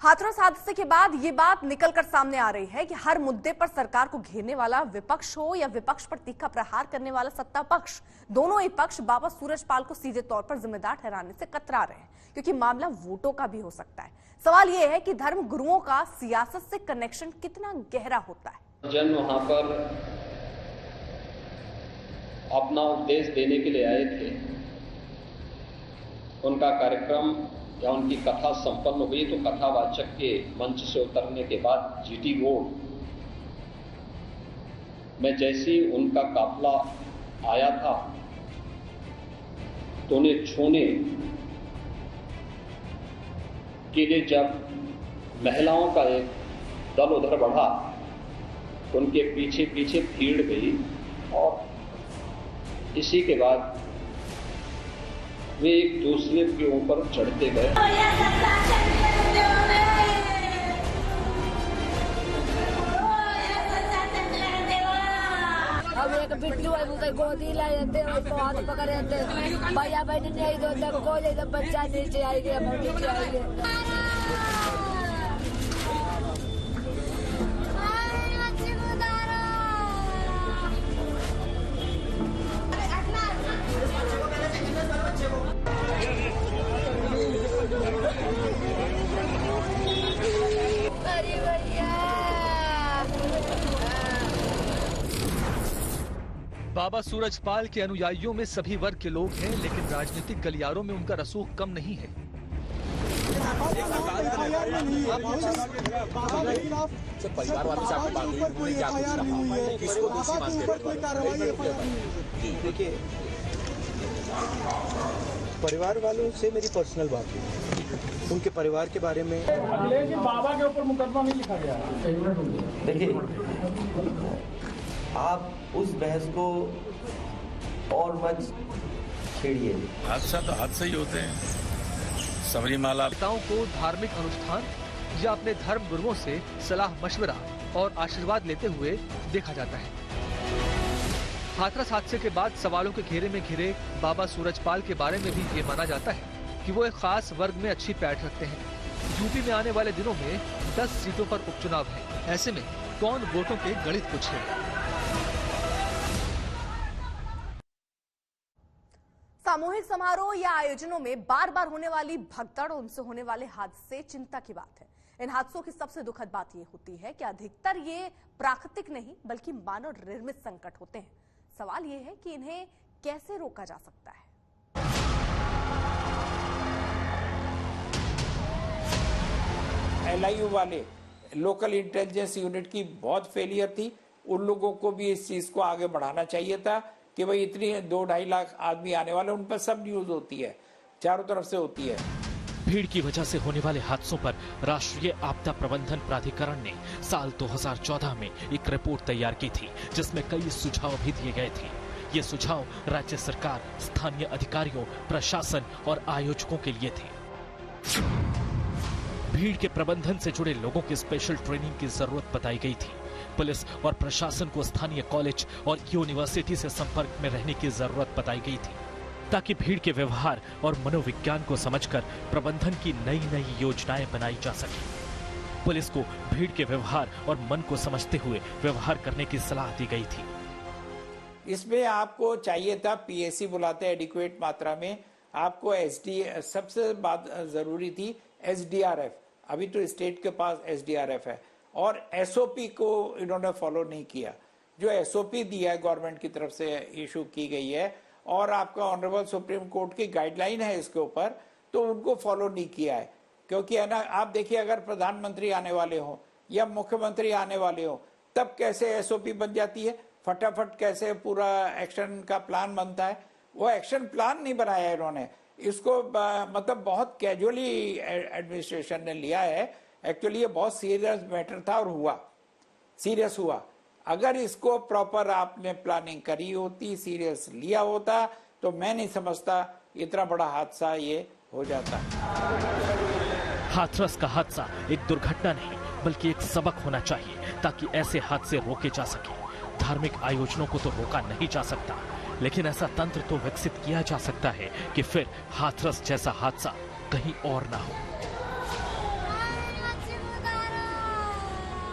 हाथरस हादसे के बाद ये बात निकलकर सामने आ रही है कि हर मुद्दे पर सरकार को घेरने वाला विपक्ष हो या विपक्ष पर तीखा प्रहार करने वाला सत्ता पक्ष, दोनों ही पक्ष बाबा सूरजपाल को सीधे तौर पर जिम्मेदार ठहराने से कतरा रहे हैं, क्योंकि मामला वोटों का भी हो सकता है। सवाल यह है कि धर्म गुरुओं का सियासत से कनेक्शन कितना गहरा होता है। जन वहां पर अपना उपदेश देने के लिए आए थे, उनका कार्यक्रम या उनकी कथा संपन्न हुई तो कथावाचक के मंच से उतरने के बाद जीटी रोड में जैसे उनका काफिला आया था तो उन्हें छूने के लिए जब महिलाओं का एक दल उधर बढ़ा तो उनके पीछे पीछे भीड़ गई और इसी के बाद वे एक दूसरे के ऊपर चढ़ते गए। अब एक बिट्टू है वो गोदी ला जाते हैं, वो हाथ पकड़ जाते हैं, भैया बहन नहीं दो तब को ले तब बच्चा नीचे आएंगे, हम नीचे आएंगे। बाबा सूरजपाल के अनुयायियों में सभी वर्ग के लोग हैं, लेकिन राजनीतिक गलियारों में उनका रसूख कम नहीं है। देखिए, परिवार वालों से मेरी पर्सनल बात है, उनके परिवार के बारे में। लेकिन बाबा के ऊपर मुकदमा नहीं लिखा गया। देखिए, आप उस बहस को और मत छेड़िए। हादसा तो हादसा ही होते हैं। सबरीमाला नेताओं को धार्मिक अनुष्ठान या अपने धर्म गुरुओं से सलाह मशवरा और आशीर्वाद लेते हुए देखा जाता है। हाथरस हादसे के बाद सवालों के घेरे में घिरे बाबा सूरजपाल के बारे में भी ये माना जाता है कि वो एक खास वर्ग में अच्छी पैठ रखते हैं। यूपी में आने वाले दिनों में 10 सीटों पर उपचुनाव है, ऐसे में कौन वोटों के गणित पूछे। सामूहिक समारोह या आयोजनों में बार बार होने वाली भगदड़ और उनसे होने वाले हादसे चिंता की बात है। इन हादसों की सबसे दुखद बात यह होती है कि अधिकतर ये प्राकृतिक नहीं बल्कि मानव निर्मित संकट होते हैं। सवाल यह है कि इन्हें कैसे रोका जा सकता है। LIU वाले लोकल इंटेलिजेंस यूनिट की बहुत फेलियर थी। उन लोगों को भी इस चीज को आगे बढ़ाना चाहिए था कि भाई इतनी 2-2.5 लाख आदमी आने वाले, उन पर सब न्यूज होती है, चारों तरफ से होती है। भीड़ की वजह से होने वाले हादसों पर राष्ट्रीय आपदा प्रबंधन प्राधिकरण ने साल 2014 में एक रिपोर्ट तैयार की थी, जिसमें कई सुझाव भी दिए गए थे। ये सुझाव राज्य सरकार, स्थानीय अधिकारियों, प्रशासन और आयोजकों के लिए थे। भीड़ के प्रबंधन से जुड़े लोगों की स्पेशल ट्रेनिंग की जरूरत बताई गई थी। पुलिस और प्रशासन को स्थानीय कॉलेज और यूनिवर्सिटी से संपर्क में रहने की जरूरत बताई गई थी, ताकि भीड़ के व्यवहार और मनोविज्ञान को समझकर प्रबंधन की नई नई योजनाएं बनाई जा सके। पुलिस को भीड़ के व्यवहार और मन को समझते हुए व्यवहार करने की सलाह दी गई थी। इसमें आपको चाहिए था PAC बुलाते एडिक्वेट मात्रा में, आपको सबसे बात जरूरी थी SDRF। अभी तो स्टेट के पास SDRF है और SOP को इन्होंने फॉलो नहीं किया। जो SOP दिया है गवर्नमेंट की तरफ से इशू की गई है और आपका ऑनरेबल सुप्रीम कोर्ट की गाइडलाइन है इसके ऊपर, तो उनको फॉलो नहीं किया है। क्योंकि है ना, आप देखिए, अगर प्रधानमंत्री आने वाले हो या मुख्यमंत्री आने वाले हो तब कैसे SOP बन जाती है, फटाफट कैसे पूरा एक्शन का प्लान बनता है। वो एक्शन प्लान नहीं बनाया है इन्होंने, इसको मतलब बहुत कैजुअली एडमिनिस्ट्रेशन ने लिया है। एक्चुअली ये बहुत सीरियस मैटर था और सीरियस हुआ। अगर इसको प्रॉपर आपने प्लानिंग करी होती, सीरियस लिया होता, तो मैं नहीं समझता इतना बड़ा हादसा ये हो जाता। हाथरस का हादसा एक दुर्घटना नहीं बल्कि एक सबक होना चाहिए, ताकि ऐसे हादसे रोके जा सके। धार्मिक आयोजनों को तो रोका नहीं जा सकता, लेकिन ऐसा तंत्र तो विकसित किया जा सकता है कि फिर हाथरस जैसा हादसा कहीं और ना हो।